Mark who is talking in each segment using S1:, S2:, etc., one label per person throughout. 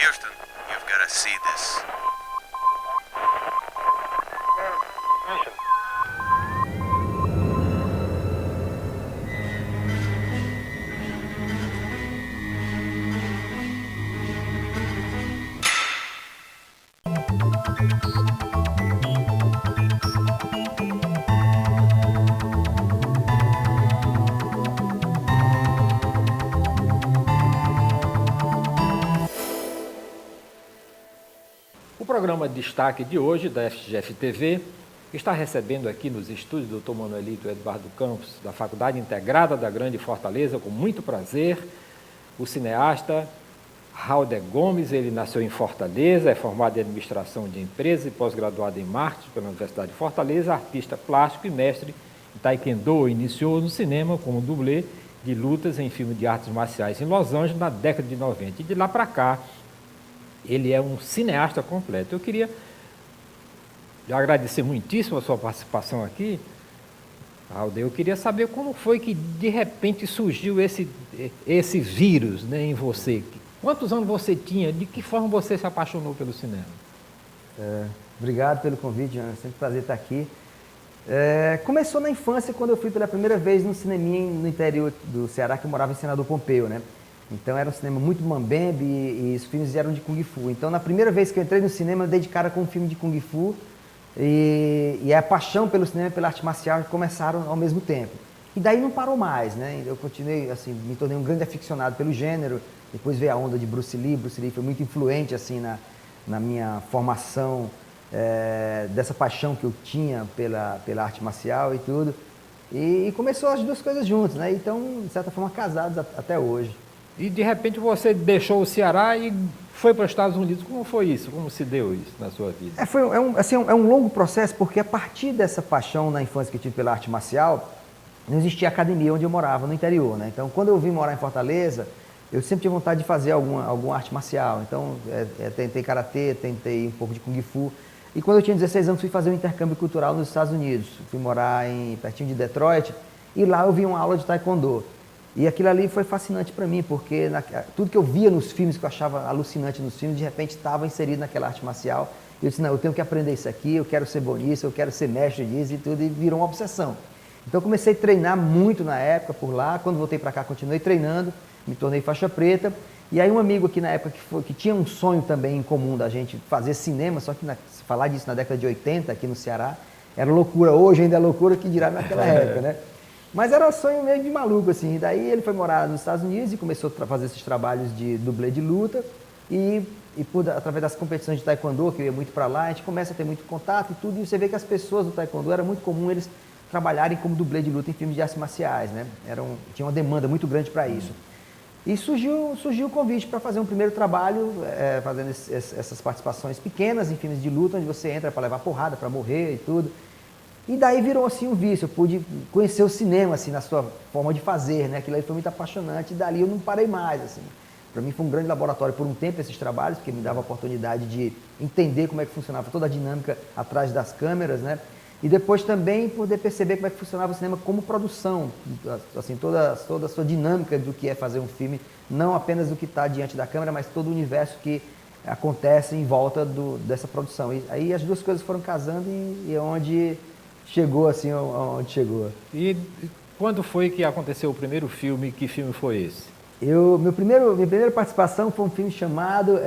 S1: Houston, you've got to see this.
S2: O programa de destaque de hoje da FGF TV está recebendo aqui nos estúdios do Dr. Manuelito Eduardo Campos, da Faculdade Integrada da Grande Fortaleza, com muito prazer, o cineasta Halder Gomes. Ele nasceu em Fortaleza, é formado em Administração de Empresas e pós-graduado em Marketing pela Universidade de Fortaleza, artista plástico e mestre em Taekwondo. Iniciou no cinema como dublê de lutas em filmes de artes marciais em Los Angeles na década de 90. E de lá para cá, ele é um cineasta completo. Eu queria agradecer muitíssimo a sua participação aqui, Halder. Eu queria saber como foi que, de repente, surgiu esse vírus, né, em você. Quantos anos você tinha? De que forma você se apaixonou pelo cinema?
S3: Obrigado pelo convite, Ana. Sempre um prazer estar aqui. Começou na infância, quando eu fui pela primeira vez num cineminha no interior do Ceará, que eu morava em Senador Pompeu, né? Então era um cinema muito mambembe e os filmes eram de Kung Fu. Então na primeira vez que eu entrei no cinema, eu dei de cara com um filme de Kung Fu e a paixão pelo cinema e pela arte marcial começaram ao mesmo tempo. E daí não parou mais, né? Eu continuei, assim, me tornei um grande aficionado pelo gênero. Depois veio a onda de Bruce Lee. Bruce Lee foi muito influente, assim, na minha formação, dessa paixão que eu tinha pela arte marcial e tudo. E começou as duas coisas juntas, né? Então, de certa forma, casados até hoje.
S2: E de repente você deixou o Ceará e foi para os Estados Unidos. Como foi isso? Como se deu isso na sua vida?
S3: É um longo processo, porque a partir dessa paixão na infância que eu tive pela arte marcial, não existia academia onde eu morava, no interior, né? Então, quando eu vim morar em Fortaleza, eu sempre tive vontade de fazer alguma arte marcial. Então, tentei karatê, tentei um pouco de Kung Fu. E quando eu tinha 16 anos, fui fazer um intercâmbio cultural nos Estados Unidos. Fui morar pertinho de Detroit e lá eu vi uma aula de Taekwondo. E aquilo ali foi fascinante para mim, porque tudo que eu via nos filmes, que eu achava alucinante nos filmes, de repente estava inserido naquela arte marcial. E eu disse, não, eu tenho que aprender isso aqui, eu quero ser bom nisso, eu quero ser mestre disso e tudo, e virou uma obsessão. Então eu comecei a treinar muito na época por lá. Quando voltei para cá, continuei treinando, me tornei faixa preta. E aí um amigo aqui na época que tinha um sonho também em comum da gente fazer cinema, só que falar disso na década de 80 aqui no Ceará era loucura. Hoje ainda é loucura, que dirá naquela época, né? Mas era um sonho meio de maluco, assim. E daí ele foi morar nos Estados Unidos e começou a fazer esses trabalhos de dublê de luta. Através das competições de Taekwondo, que eu ia muito para lá, a gente começa a ter muito contato e tudo. E você vê que as pessoas do Taekwondo, era muito comum eles trabalharem como dublê de luta em filmes de artes marciais, né? Tinha uma demanda muito grande para isso. E surgiu o convite para fazer um primeiro trabalho, fazendo essas participações pequenas em filmes de luta, onde você entra para levar porrada, para morrer e tudo. E daí virou assim um vício. Eu pude conhecer o cinema assim na sua forma de fazer, né? Aquilo aí foi muito apaixonante e dali eu não parei mais, assim. Para mim foi um grande laboratório por um tempo esses trabalhos, porque me dava a oportunidade de entender como é que funcionava toda a dinâmica atrás das câmeras, né? E depois também poder perceber como é que funcionava o cinema como produção, assim, toda a sua dinâmica do que é fazer um filme, não apenas do que está diante da câmera, mas todo o universo que acontece em volta dessa produção. E aí as duas coisas foram casando e é onde chegou assim, onde chegou.
S2: E quando foi que aconteceu o primeiro filme? Que filme foi esse?
S3: Minha primeira participação foi um filme chamado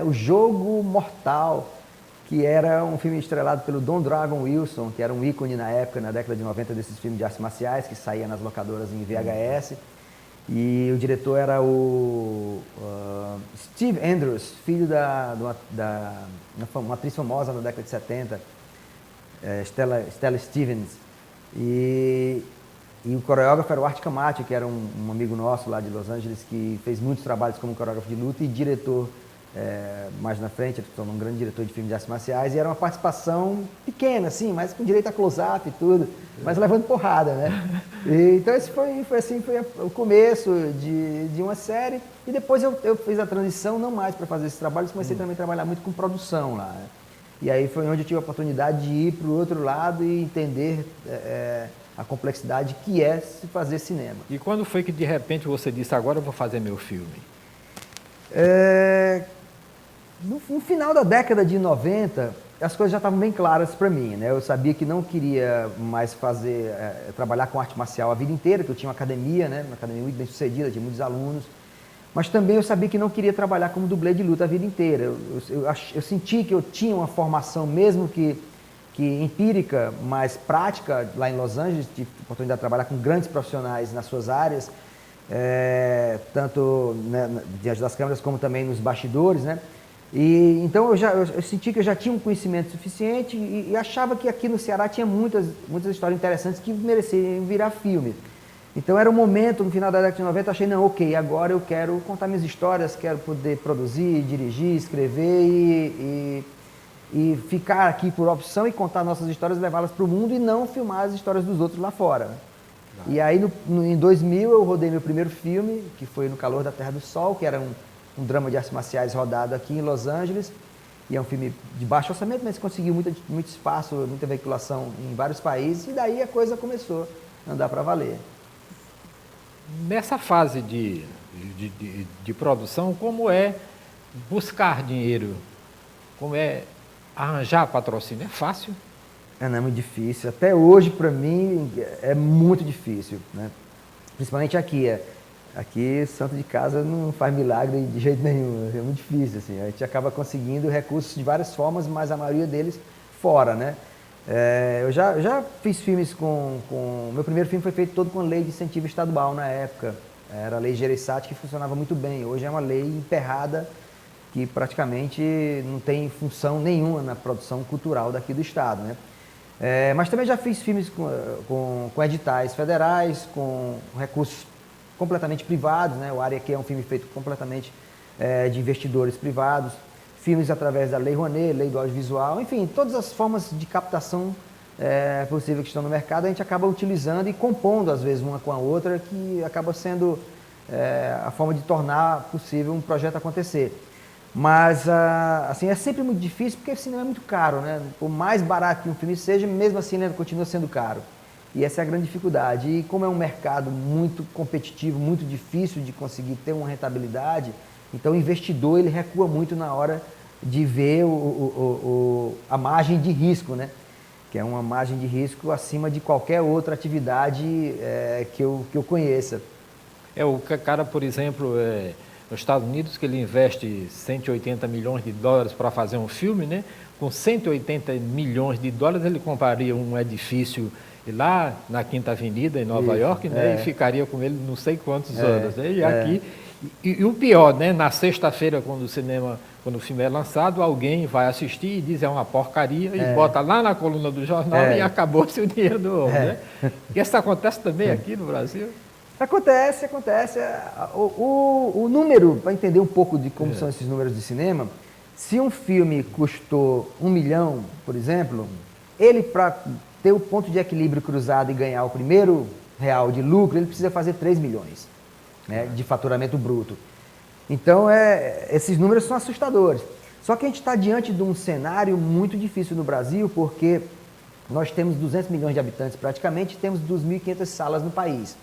S3: O Jogo Mortal, que era um filme estrelado pelo Don Dragon Wilson, que era um ícone na época, na década de 90, desses filmes de artes marciais, que saía nas locadoras em VHS. E o diretor era o Steve Andrews, filho uma atriz famosa na década de 70, Stella Stevens. E o coreógrafo era o Art Camacho, que era um amigo nosso lá de Los Angeles, que fez muitos trabalhos como coreógrafo de luta e diretor. Mais na frente, ele se tornou um grande diretor de filmes de artes marciais, e era uma participação pequena, assim, mas com direito a close-up e tudo, mas levando porrada, né? Então esse foi o começo de uma série, e depois eu fiz a transição, não mais para fazer esses trabalhos, comecei também a trabalhar muito com produção lá, né? E aí foi onde eu tive a oportunidade de ir para o outro lado e entender a complexidade que é se fazer cinema.
S2: E quando foi que de repente você disse, agora eu vou fazer meu filme?
S3: No final da década de 90, as coisas já estavam bem claras para mim, né? Eu sabia que não queria mais trabalhar com arte marcial a vida inteira, que eu tinha uma academia, né? Uma academia muito bem sucedida, tinha muitos alunos. Mas também eu sabia que não queria trabalhar como dublê de luta a vida inteira. Eu senti que eu tinha uma formação, mesmo que empírica, mas prática, lá em Los Angeles, tive a oportunidade de trabalhar com grandes profissionais nas suas áreas, tanto, né, diante das câmeras como também nos bastidores, né? E então eu senti que eu já tinha um conhecimento suficiente e achava que aqui no Ceará tinha muitas histórias interessantes que mereciam virar filme. Então era um momento, no final da década de 90, eu achei, não, ok, agora eu quero contar minhas histórias, quero poder produzir, dirigir, escrever e ficar aqui por opção e contar nossas histórias, levá-las para o mundo e não filmar as histórias dos outros lá fora. E aí em 2000 eu rodei meu primeiro filme, que foi No Calor da Terra do Sol, que era um drama de artes marciais rodado aqui em Los Angeles. E é um filme de baixo orçamento, mas conseguiu muito espaço, muita veiculação em vários países. E daí a coisa começou a andar para valer.
S2: Nessa fase de produção, como é buscar dinheiro? Como é arranjar patrocínio? É fácil?
S3: Não é muito difícil. Até hoje, para mim, é muito difícil, né? Principalmente aqui. Aqui, santo de casa não faz milagre de jeito nenhum. É muito difícil, assim. A gente acaba conseguindo recursos de várias formas, mas a maioria deles fora, né? Eu já fiz filmes meu primeiro filme foi feito todo com lei de incentivo estadual na época. Era a lei Gereissati, que funcionava muito bem. Hoje é uma lei emperrada que praticamente não tem função nenhuma na produção cultural daqui do estado, né? Mas também já fiz filmes com editais federais, com recursos completamente privados, né? O Área aqui é um filme feito completamente de investidores privados. Filmes através da Lei Rouanet, Lei do Audiovisual, enfim, todas as formas de captação possível que estão no mercado, a gente acaba utilizando e compondo, às vezes, uma com a outra, que acaba sendo a forma de tornar possível um projeto acontecer. Mas, assim, é sempre muito difícil, porque o cinema é muito caro, né? Por mais barato que um filme seja, mesmo assim ele continua sendo caro. E essa é a grande dificuldade. E como é um mercado muito competitivo, muito difícil de conseguir ter uma rentabilidade, então o investidor ele recua muito na hora de ver a margem de risco, né? Que é uma margem de risco acima de qualquer outra atividade que eu conheça.
S2: O cara, por exemplo, nos Estados Unidos, que ele investe 180 milhões de dólares para fazer um filme, né? Com 180 milhões de dólares ele compraria um edifício lá na Quinta Avenida, em Nova York, né? E ficaria com ele não sei quantos anos, né? E aqui... E o pior, né? Na sexta-feira, quando o filme é lançado, alguém vai assistir e diz é uma porcaria e bota lá na coluna do jornal e acabou-se o dinheiro do homem, né? E isso acontece também aqui no Brasil?
S3: Acontece. O número, para entender um pouco de como são esses números de cinema, se um filme custou 1 milhão, por exemplo, ele, para ter o ponto de equilíbrio cruzado e ganhar o primeiro real de lucro, ele precisa fazer 3 milhões. Né, de faturamento bruto. Então, esses números são assustadores. Só que a gente está diante de um cenário muito difícil no Brasil, porque nós temos 200 milhões de habitantes praticamente e temos 2.500 salas no país.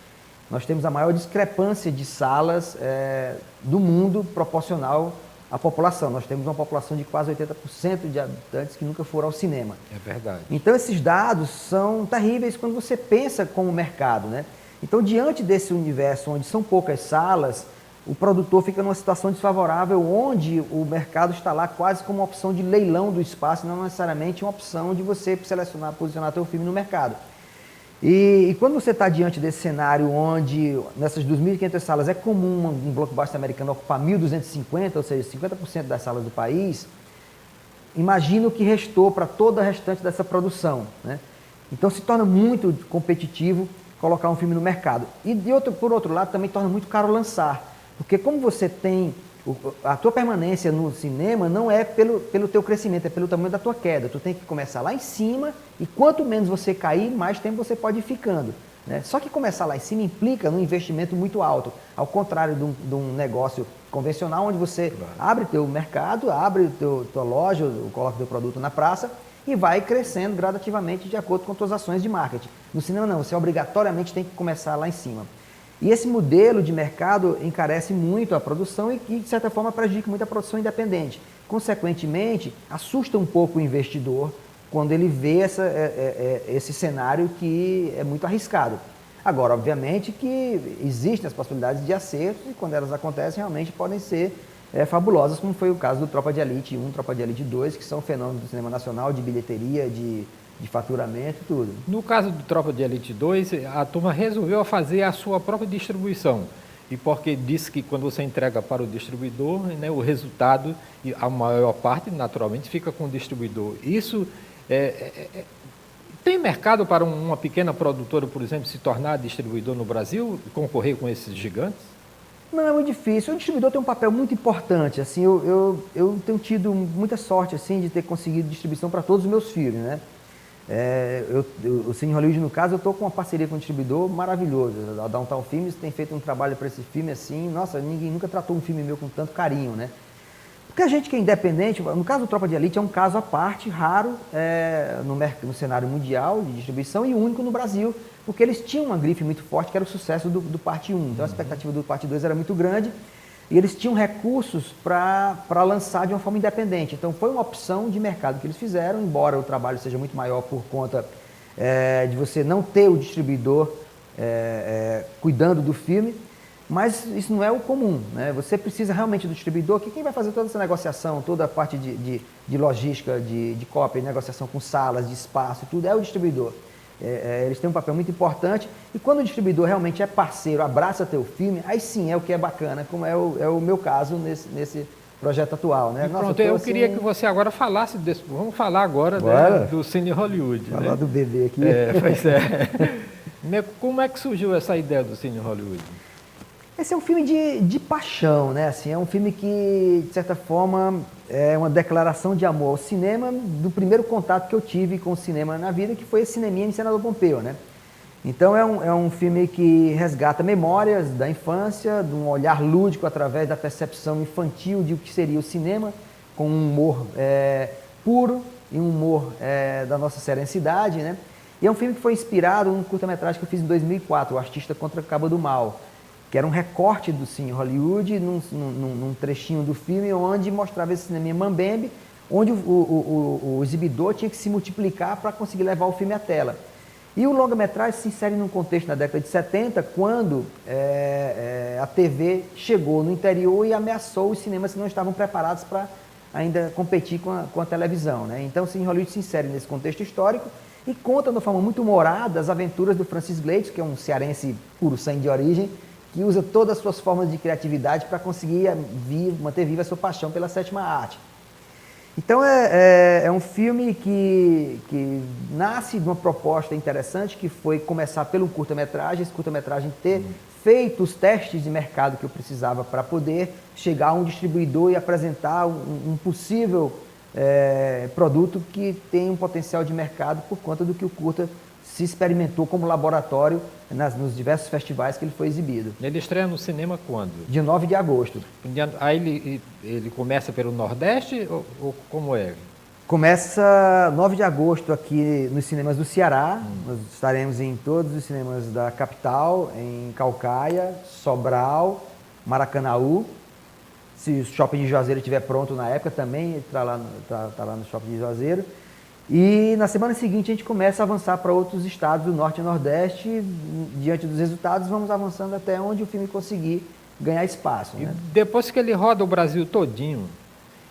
S3: Nós temos a maior discrepância de salas do mundo proporcional à população. Nós temos uma população de quase 80% de habitantes que nunca foram ao cinema.
S2: É verdade.
S3: Então, esses dados são terríveis quando você pensa como mercado, né? Então, diante desse universo onde são poucas salas, o produtor fica numa situação desfavorável, onde o mercado está lá quase como uma opção de leilão do espaço, não necessariamente uma opção de você selecionar, posicionar seu filme no mercado. E quando você está diante desse cenário onde, nessas 2.500 salas, é comum um blockbuster americano ocupar 1.250, ou seja, 50% das salas do país, imagina o que restou para toda a restante dessa produção, né? Então, se torna muito competitivo colocar um filme no mercado. E por outro lado, também torna muito caro lançar. Porque como você tem... A tua permanência no cinema não é pelo teu crescimento, é pelo tamanho da tua queda. Tu tem que começar lá em cima e quanto menos você cair, mais tempo você pode ir ficando, né? Só que começar lá em cima implica num investimento muito alto. Ao contrário de um negócio convencional, onde você abre teu mercado, abre tua loja, coloca teu produto na praça e vai crescendo gradativamente de acordo com suas ações de marketing. No cinema não, você obrigatoriamente tem que começar lá em cima. E esse modelo de mercado encarece muito a produção e de certa forma prejudica muito a produção independente. consequentemente, assusta um pouco o investidor quando ele vê esse cenário que é muito arriscado. Agora, obviamente que existem as possibilidades de acertos e quando elas acontecem, realmente podem ser fabulosas, como foi o caso do Tropa de Elite 1, Tropa de Elite 2, que são fenômenos do cinema nacional, de bilheteria, de faturamento e tudo.
S2: No caso do Tropa de Elite 2, a turma resolveu fazer a sua própria distribuição. E porque disse que quando você entrega para o distribuidor, né, o resultado, e a maior parte, naturalmente, fica com o distribuidor. Isso tem mercado para uma pequena produtora, por exemplo, se tornar distribuidor no Brasil e concorrer com esses gigantes?
S3: Não, é muito difícil. O distribuidor tem um papel muito importante. Assim, eu tenho tido muita sorte assim, de ter conseguido distribuição para todos os meus filmes, né? O Cine Hollywood, no caso, eu estou com uma parceria com um distribuidor maravilhoso. A Downtown Filmes tem feito um trabalho para esse filme assim. Nossa, ninguém nunca tratou um filme meu com tanto carinho, né? Porque a gente que é independente, no caso do Tropa de Elite, é um caso à parte, raro no cenário mundial de distribuição e único no Brasil, porque eles tinham uma grife muito forte, que era o sucesso do parte 1. Então a expectativa do parte 2 era muito grande e eles tinham recursos para lançar de uma forma independente. Então foi uma opção de mercado que eles fizeram, embora o trabalho seja muito maior por conta de você não ter o distribuidor cuidando do filme. Mas isso não é o comum, né? Você precisa realmente do distribuidor, que quem vai fazer toda essa negociação, toda a parte de logística, de cópia, de negociação com salas, de espaço, tudo é o distribuidor. Eles têm um papel muito importante e quando o distribuidor realmente é parceiro, abraça teu filme, aí sim é o que é bacana, como é o meu caso nesse projeto atual, né?
S2: Nossa, pronto, eu queria que você agora falasse desse. Vamos falar agora, né, do Cine Hollywood.
S3: Falar, né, do bebê aqui.
S2: Pois é. Como é que surgiu essa ideia do Cine Hollywood?
S3: Esse é um filme de paixão, né? Assim, é um filme que, de certa forma, é uma declaração de amor ao cinema, do primeiro contato que eu tive com o cinema na vida, que foi esse cineminha em Senador Pompeu, né? Então é um filme que resgata memórias da infância, de um olhar lúdico através da percepção infantil de o que seria o cinema, com um humor puro e um humor da nossa serenidade, né? E é um filme que foi inspirado num curta-metragem que eu fiz em 2004, O Artista contra a Cabo do Mal, que era um recorte do Cine Hollywood, num trechinho do filme, onde mostrava esse cinema mambembe, onde o exibidor tinha que se multiplicar para conseguir levar o filme à tela. E o longa-metragem se insere num contexto na década de 70, quando a TV chegou no interior e ameaçou os cinemas que não estavam preparados para ainda competir com a televisão, né? Então o Cine Hollywood se insere nesse contexto histórico e conta de uma forma muito humorada as aventuras do Francis Gleitos, que é um cearense puro sangue de origem, que usa todas as suas formas de criatividade para conseguir manter viva a sua paixão pela sétima arte. Então é um filme que nasce de uma proposta interessante, que foi começar pelo curta-metragem, esse curta-metragem ter feito os testes de mercado que eu precisava para poder chegar a um distribuidor e apresentar um possível produto que tem um potencial de mercado por conta do que o curta se experimentou como laboratório nos diversos festivais que ele foi exibido.
S2: Ele estreia no cinema quando?
S3: Dia 9 de agosto.
S2: Aí ele começa pelo Nordeste ou como é?
S3: Começa 9 de agosto aqui nos cinemas do Ceará. Nós estaremos em todos os cinemas da capital, em Caucaia, Sobral, Maracanaú. Se o Shopping de Juazeiro estiver pronto na época também, ele está lá no Shopping de Juazeiro. E na semana seguinte a gente começa a avançar para outros estados do Norte e Nordeste. Diante dos resultados, vamos avançando até onde o filme conseguir ganhar espaço, né?
S2: E depois que ele roda o Brasil todinho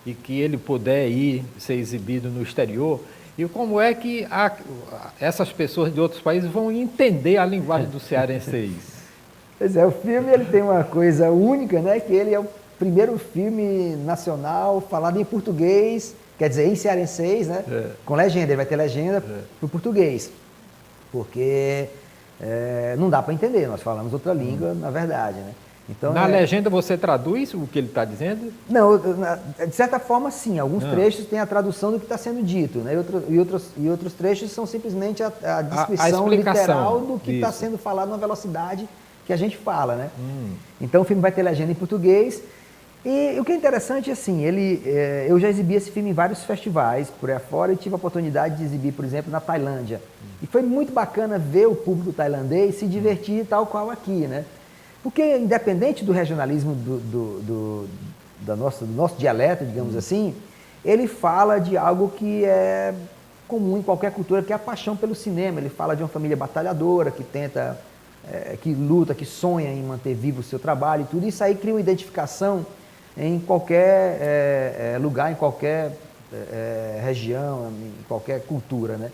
S2: e que ele puder ir ser exibido no exterior, e como é que essas pessoas de outros países vão entender a linguagem do cearense?
S3: Pois é, o filme ele tem uma coisa única, né? Que ele é o primeiro filme nacional falado em português, quer dizer, em cearenseis, né? Com legenda, ele vai ter legenda para o português. Porque não dá para entender, nós falamos outra língua, na verdade, né? Então,
S2: na legenda você traduz o que ele está dizendo?
S3: Não, de certa forma sim, alguns trechos têm a tradução do que está sendo dito, né? E outros trechos são simplesmente a descrição literal do que está sendo falado na velocidade que a gente fala, né? Então o filme vai ter legenda em português. E o que é interessante, assim, eu já exibi esse filme em vários festivais por aí fora e tive a oportunidade de exibir, por exemplo, na Tailândia. E foi muito bacana ver o público tailandês se divertir tal qual aqui, né? Porque, independente do regionalismo do nosso dialeto, digamos assim, ele fala de algo que é comum em qualquer cultura, que é a paixão pelo cinema. Ele fala de uma família batalhadora, que tenta, que luta, que sonha em manter vivo o seu trabalho e tudo. Isso aí cria uma identificação em qualquer lugar, em qualquer região, em qualquer cultura, né?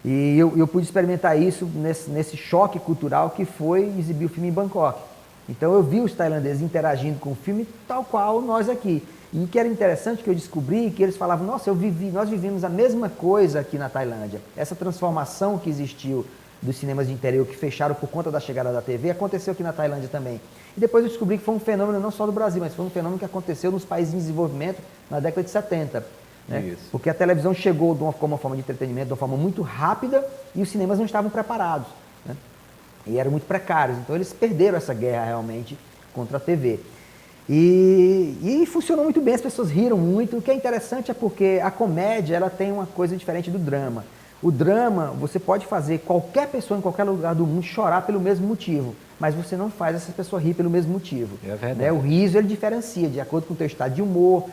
S3: E eu pude experimentar isso nesse choque cultural que foi exibir o filme em Bangkok. Então eu vi os tailandeses interagindo com o filme tal qual nós aqui. E o que era interessante que eu descobri que eles falavam, nossa, nós vivemos a mesma coisa aqui na Tailândia. Essa transformação que existiu dos cinemas de interior que fecharam por conta da chegada da TV, aconteceu aqui na Tailândia também. E depois eu descobri que foi um fenômeno não só do Brasil, mas foi um fenômeno que aconteceu nos países em desenvolvimento na década de 70. Né? Porque a televisão chegou como uma forma de entretenimento de uma forma muito rápida e os cinemas não estavam preparados. Né? E eram muito precários. Então eles perderam essa guerra realmente contra a TV. E funcionou muito bem, as pessoas riram muito. O que é interessante é porque a comédia ela tem uma coisa diferente do drama. O drama, você pode fazer qualquer pessoa em qualquer lugar do mundo chorar pelo mesmo motivo, mas você não faz essa pessoa rir pelo mesmo motivo.
S2: É verdade.
S3: Né? O riso ele diferencia de acordo com o teu estado de humor,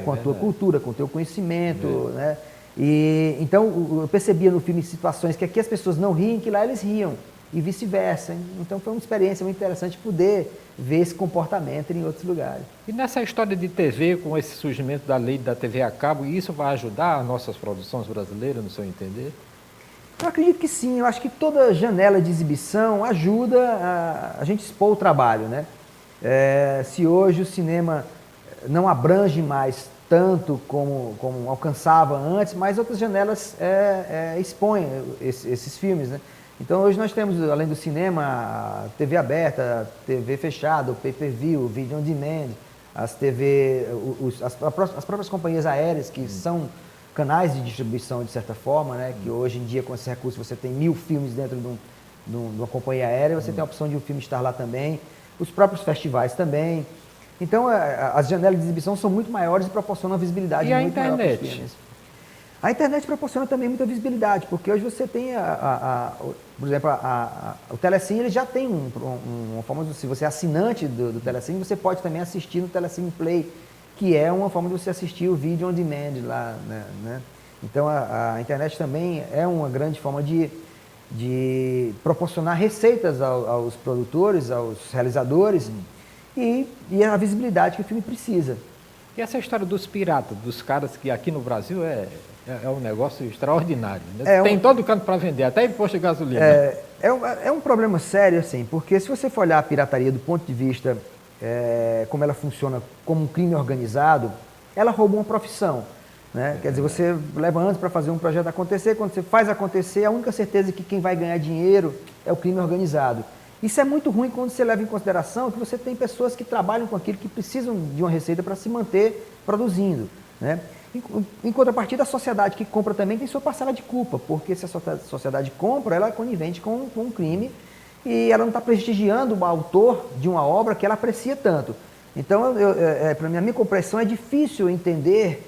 S3: com a tua cultura, com o teu conhecimento. Né? E, então eu percebia no filme situações que aqui as pessoas não riem, que lá eles riam. E vice-versa. Então foi uma experiência muito interessante poder ver esse comportamento em outros lugares.
S2: E nessa história de TV, com esse surgimento da lei da TV a cabo, isso vai ajudar as nossas produções brasileiras, no seu entender?
S3: Eu acredito que sim. Eu acho que toda janela de exibição ajuda a gente expor o trabalho. Né? Se hoje o cinema não abrange mais tanto como alcançava antes, mas outras janelas expõem esses filmes. Né? Então hoje nós temos, além do cinema, a TV aberta, a TV fechada, o pay-per-view, o video on demand, as próprias companhias aéreas que são canais de distribuição de certa forma, né? Que hoje em dia com esse recurso você tem 1000 filmes dentro de uma companhia aérea, você tem a opção de um filme estar lá também, os próprios festivais também. Então as janelas de exibição são muito maiores e proporcionam uma visibilidade muito maior para os filmes. A internet proporciona também muita visibilidade, porque hoje você tem, por exemplo, o Telecine ele já tem uma forma, se você é assinante do Telecine, você pode também assistir no Telecine Play, que é uma forma de você assistir o vídeo on demand lá. Né? Então a internet também é uma grande forma de proporcionar receitas aos produtores, aos realizadores e a visibilidade que o filme precisa.
S2: E essa história dos piratas, dos caras que aqui no Brasil é um negócio extraordinário. Né? Tem todo canto para vender, até imposto de gasolina.
S3: É um problema sério, assim, porque se você for olhar a pirataria do ponto de vista como ela funciona como um crime organizado, ela rouba uma profissão. Né? Quer dizer, você leva anos para fazer um projeto acontecer, quando você faz acontecer, a única certeza é que quem vai ganhar dinheiro é o crime organizado. Isso é muito ruim quando você leva em consideração que você tem pessoas que trabalham com aquilo, que precisam de uma receita para se manter produzindo. Né? Em contrapartida, a sociedade que compra também tem sua parcela de culpa, porque se a sociedade compra, ela é conivente com um crime e ela não está prestigiando o autor de uma obra que ela aprecia tanto. Então, para mim, a minha compreensão é difícil entender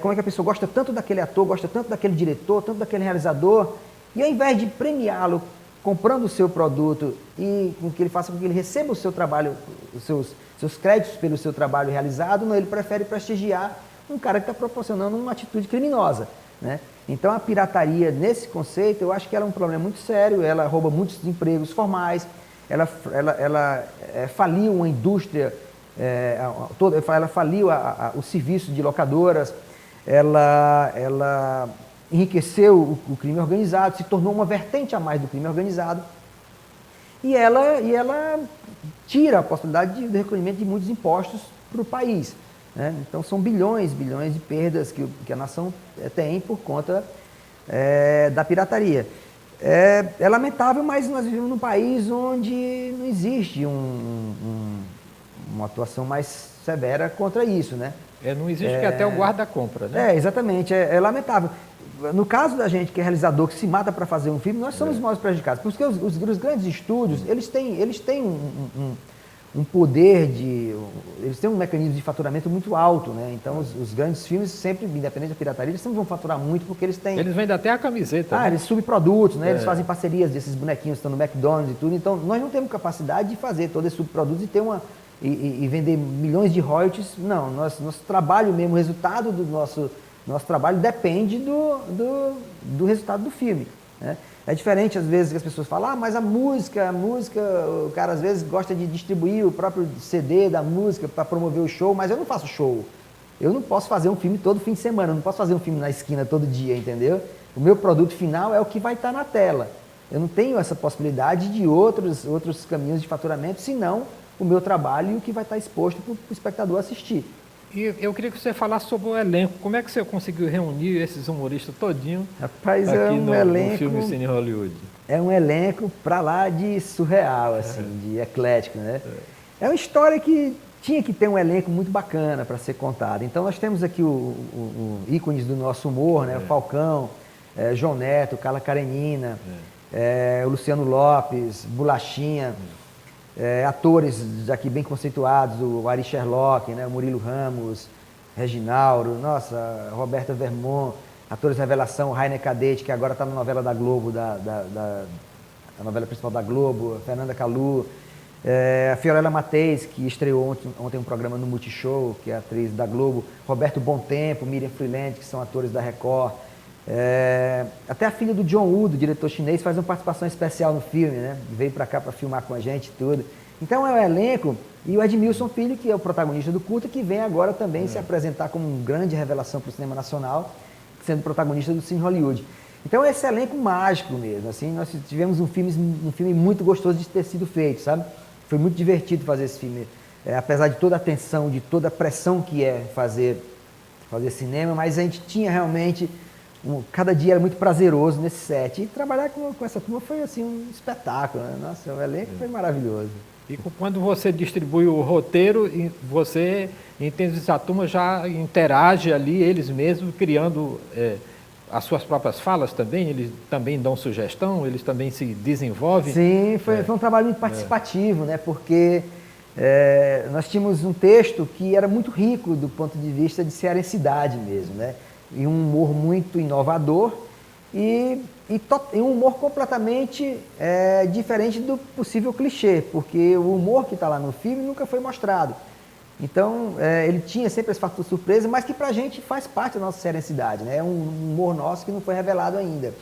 S3: como é que a pessoa gosta tanto daquele ator, gosta tanto daquele diretor, tanto daquele realizador, e ao invés de premiá-lo comprando o seu produto e com que ele faça com que ele receba o seu trabalho, os seus créditos pelo seu trabalho realizado, não, ele prefere prestigiar um cara que está proporcionando uma atitude criminosa. Né? Então a pirataria, nesse conceito, eu acho que ela é um problema muito sério, ela rouba muitos empregos formais, ela faliu uma indústria, ela faliu o serviço de locadoras, ela enriqueceu o crime organizado, se tornou uma vertente a mais do crime organizado, e ela tira a possibilidade de recolhimento de muitos impostos para o país. Né? Então são bilhões de perdas que a nação tem por conta da pirataria. É lamentável, mas nós vivemos num país onde não existe uma atuação mais severa contra isso. Né?
S2: Não existe que até o guarda compra. Né?
S3: Exatamente, é lamentável. No caso da gente que é realizador, que se mata para fazer um filme, nós somos os mais prejudicados. Porque os grandes estúdios, eles têm um poder eles têm um mecanismo de faturamento muito alto, né? Então os grandes filmes sempre, independente da pirataria, eles sempre vão faturar muito porque eles têm...
S2: Eles vendem até a camiseta.
S3: Né? Eles subprodutos, né? Eles fazem parcerias desses bonequinhos que estão no McDonald's e tudo. Então nós não temos capacidade de fazer todos esses subprodutos e ter e vender milhões de royalties. Não, nosso trabalho mesmo, o resultado do nosso trabalho depende do resultado do filme, né? É diferente às vezes que as pessoas falam, mas a música, o cara às vezes gosta de distribuir o próprio CD da música para promover o show, mas eu não faço show. Eu não posso fazer um filme todo fim de semana, eu não posso fazer um filme na esquina todo dia, entendeu? O meu produto final é o que vai estar na tela. Eu não tenho essa possibilidade de outros caminhos de faturamento, senão o meu trabalho e o que vai estar exposto para o espectador assistir.
S2: E eu queria que você falasse sobre o elenco. Como é que você conseguiu reunir esses humoristas todinho
S3: Rapaz,
S2: aqui
S3: é um
S2: no
S3: elenco,
S2: filme Cine Hollywood?
S3: É um elenco pra lá de surreal, assim, de eclético, né? É uma história que tinha que ter um elenco muito bacana para ser contado. Então nós temos aqui o ícones do nosso humor, né? O Falcão, João Neto, Carla Karenina, o Luciano Lopes, Bolachinha, atores aqui bem conceituados, o Ari Sherlock, né? O Murilo Ramos, Reginaldo, nossa, Roberta Vermont, atores revelação, o Rainer Cadete, que agora está na novela da Globo, a novela principal da Globo, Fernanda Kalu, a Fiorella Mateis, que estreou ontem um programa no Multishow, que é atriz da Globo, Roberto Bontempo, Miriam Freeland, que são atores da Record, até a filha do John Woo, do diretor chinês, faz uma participação especial no filme, né? Veio para cá para filmar com a gente e tudo. Então é o elenco, e o Edmilson Filho, que é o protagonista do curta, que vem agora também se apresentar como uma grande revelação para o cinema nacional, sendo protagonista do Cine Hollywood. Então é esse elenco mágico mesmo, assim, nós tivemos um filme muito gostoso de ter sido feito, sabe? Foi muito divertido fazer esse filme, apesar de toda a tensão, de toda a pressão que é fazer cinema, mas a gente tinha realmente, cada dia era muito prazeroso nesse set, e trabalhar com essa turma foi assim um espetáculo, né? Nossa, o elenco foi maravilhoso.
S2: E quando você distribui o roteiro, você entende que a turma já interage ali, eles mesmos, criando as suas próprias falas também, eles também dão sugestão, eles também se desenvolvem?
S3: Sim, foi um trabalho muito participativo, né? Porque nós tínhamos um texto que era muito rico do ponto de vista de cearensidade mesmo, né? E um humor muito inovador e um humor completamente diferente do possível clichê, porque o humor que está lá no filme nunca foi mostrado. Então, ele tinha sempre esse fator surpresa, mas que pra gente faz parte da nossa cearensidade, né? É um humor nosso que não foi revelado ainda.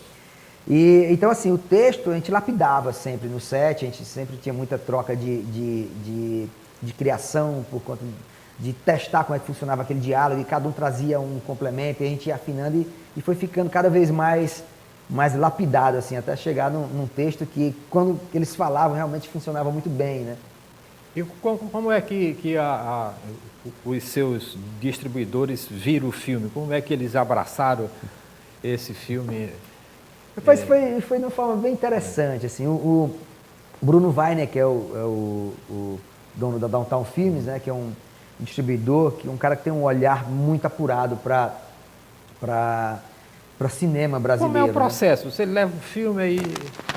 S3: Então, assim, o texto a gente lapidava sempre no set, a gente sempre tinha muita troca de criação por conta de testar como é que funcionava aquele diálogo, e cada um trazia um complemento, e a gente ia afinando e foi ficando cada vez mais lapidado, assim, até chegar num texto que, quando eles falavam, realmente funcionava muito bem, né?
S2: E como é que os seus distribuidores viram o filme? Como é que eles abraçaram esse filme?
S3: Foi de uma forma bem interessante, assim, o Bruno Weiner, que é o dono da Downtown Filmes, né, que é um distribuidor, que é um cara que tem um olhar muito apurado para cinema brasileiro.
S2: Como é o processo?
S3: Né?
S2: Você leva o filme aí...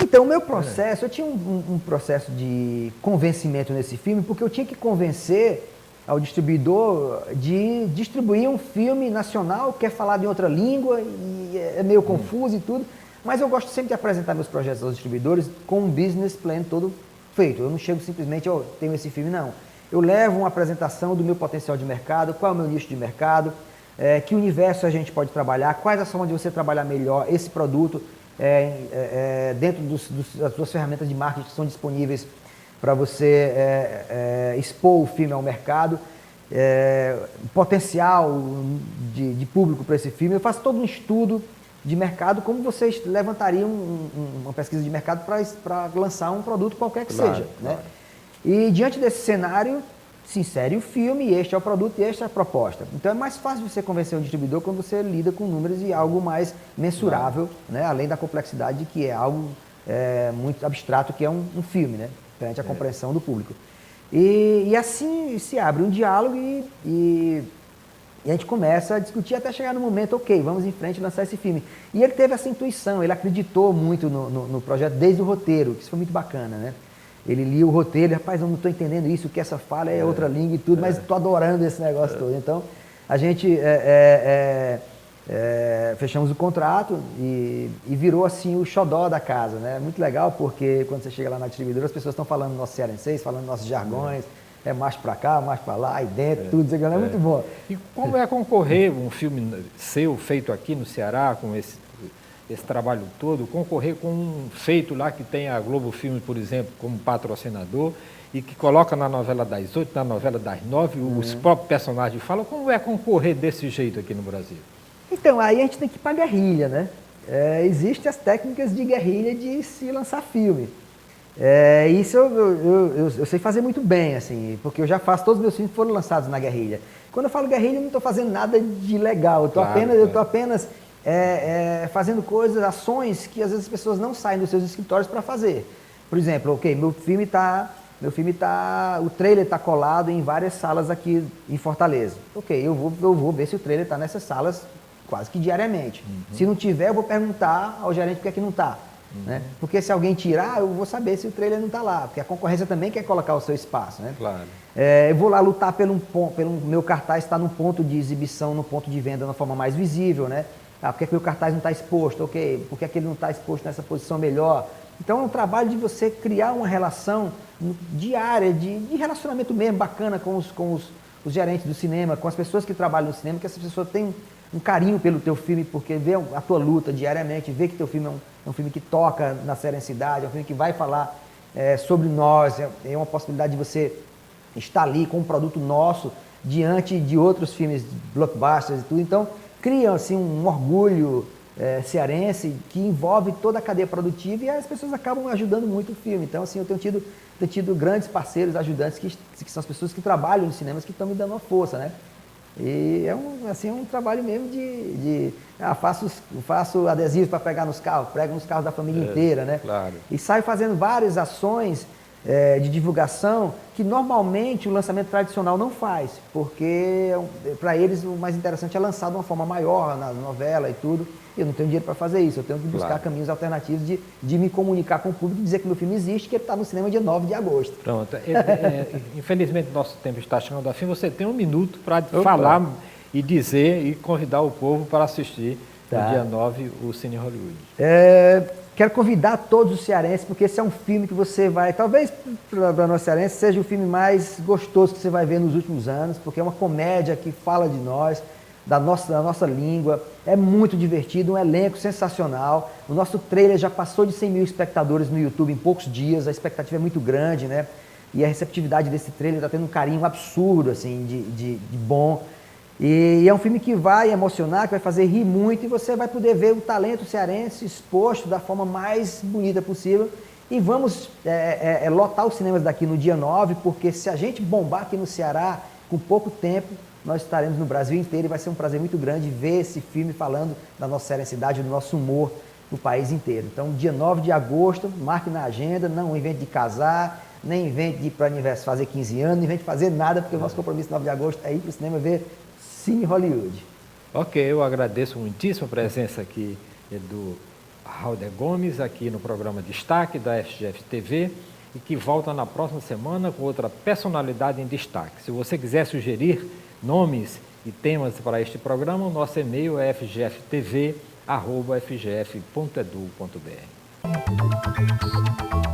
S3: Então, o meu processo, eu tinha um processo de convencimento nesse filme, porque eu tinha que convencer ao distribuidor de distribuir um filme nacional que é falado em outra língua e é meio confuso e tudo, mas eu gosto sempre de apresentar meus projetos aos distribuidores com um business plan todo feito. Eu não chego simplesmente, tenho esse filme, não. Eu levo uma apresentação do meu potencial de mercado, qual é o meu nicho de mercado, que universo a gente pode trabalhar, quais as formas de você trabalhar melhor esse produto dentro das suas ferramentas de marketing que são disponíveis para você expor o filme ao mercado, potencial de público para esse filme. Eu faço todo um estudo de mercado, como vocês levantariam uma pesquisa de mercado para lançar um produto qualquer que seja. Né? E diante desse cenário, se insere o filme, e este é o produto, e esta é a proposta. Então é mais fácil você convencer o distribuidor quando você lida com números e algo mais mensurável, né? Além da complexidade de que é algo muito abstrato, que é um filme, né? Perante a compreensão do público. E assim se abre um diálogo e a gente começa a discutir até chegar no momento, ok, vamos em frente e lançar esse filme. E ele teve essa intuição, ele acreditou muito no projeto desde o roteiro, que isso foi muito bacana, né? Ele lia o roteiro, rapaz, eu não estou entendendo isso, o que essa fala é outra língua e tudo, mas estou adorando esse negócio todo. Então, a gente fechamos o contrato e virou assim o xodó da casa, né? Muito legal, porque quando você chega lá na distribuidora, as pessoas estão falando nosso cearenseis, falando nossos jargões, É marcha para cá, marcha para lá, aí dentro, tudo, isso é muito bom.
S2: E como é concorrer um filme seu, feito aqui no Ceará, com esse trabalho todo, concorrer com um feito lá que tem a Globo Filme, por exemplo, como patrocinador, e que coloca na novela das 8, na novela das 9, os próprios personagens falam, como é concorrer desse jeito aqui no Brasil?
S3: Então, aí a gente tem que ir para a guerrilha, né? Existem as técnicas de guerrilha de se lançar filme. Isso eu sei fazer muito bem, assim, porque eu já faço, todos os meus filmes foram lançados na guerrilha. Quando eu falo guerrilha, eu não estou fazendo nada de legal, eu estou apenas fazendo coisas, ações que às vezes as pessoas não saem dos seus escritórios para fazer. Por exemplo, o trailer está colado em várias salas aqui em Fortaleza. Eu vou ver se o trailer está nessas salas quase que diariamente. Se não tiver, eu vou perguntar ao gerente por que é que não está. Né? Porque se alguém tirar, eu vou saber se o trailer não está lá, porque a concorrência também quer colocar o seu espaço. Né?
S2: Claro.
S3: Eu vou lá lutar pelo meu cartaz estar no ponto de exibição, no ponto de venda, de uma forma mais visível. Né? Por que meu cartaz não está exposto? Por que ele não está exposto nessa posição melhor? Então é um trabalho de você criar uma relação diária, de relacionamento mesmo bacana com os gerentes do cinema, com as pessoas que trabalham no cinema, que essas pessoas têm um carinho pelo teu filme, porque vê a tua luta diariamente, vê que teu filme é um filme que toca na serenidade, é um filme que vai falar sobre nós, é uma possibilidade de você estar ali com um produto nosso diante de outros filmes blockbusters e tudo. Então, cria assim, um orgulho cearense que envolve toda a cadeia produtiva e as pessoas acabam ajudando muito o filme. Então, assim, eu tenho tido grandes parceiros, ajudantes, que são as pessoas que trabalham nos cinemas, que estão me dando uma força, né? E é um trabalho mesmo faço adesivos para pregar nos carros, prego nos carros da família inteira, né?
S2: Claro.
S3: E saio fazendo várias ações de divulgação que normalmente o lançamento tradicional não faz, porque para eles o mais interessante é lançar de uma forma maior, na novela e tudo. Eu não tenho dinheiro para fazer isso, eu tenho que buscar caminhos alternativos de me comunicar com o público e dizer que meu filme existe, que ele está no cinema dia 9 de agosto.
S2: Pronto. Infelizmente, nosso tempo está chegando ao fim. Você tem um minuto para falar e dizer e convidar o povo para assistir no dia 9 o Cine Hollywood.
S3: Quero convidar todos os cearenses, porque esse é um filme que você vai, talvez para nós cearenses, seja o filme mais gostoso que você vai ver nos últimos anos, porque é uma comédia que fala de nós, da nossa língua, é muito divertido, um elenco sensacional. O nosso trailer já passou de 100 mil espectadores no YouTube em poucos dias, a expectativa é muito grande, né? E a receptividade desse trailer está tendo um carinho absurdo, assim, de bom. E é um filme que vai emocionar, que vai fazer rir muito, e você vai poder ver o talento cearense exposto da forma mais bonita possível. E vamos lotar os cinemas daqui no dia 9, porque se a gente bombar aqui no Ceará, com pouco tempo, nós estaremos no Brasil inteiro e vai ser um prazer muito grande ver esse filme falando da nossa serenidade, do nosso humor no país inteiro. Então, dia 9 de agosto, marque na agenda, não invente de casar, nem invente de ir para aniversário fazer 15 anos, não invente de fazer nada, porque o nosso compromisso 9 de agosto é ir para o cinema ver Cine Hollywood.
S2: Ok, eu agradeço muitíssimo a presença aqui do Halder Gomes, aqui no programa Destaque da FGF TV, e que volta na próxima semana com outra personalidade em destaque. Se você quiser sugerir nomes e temas para este programa, o nosso e-mail é fgftv@fgf.edu.br.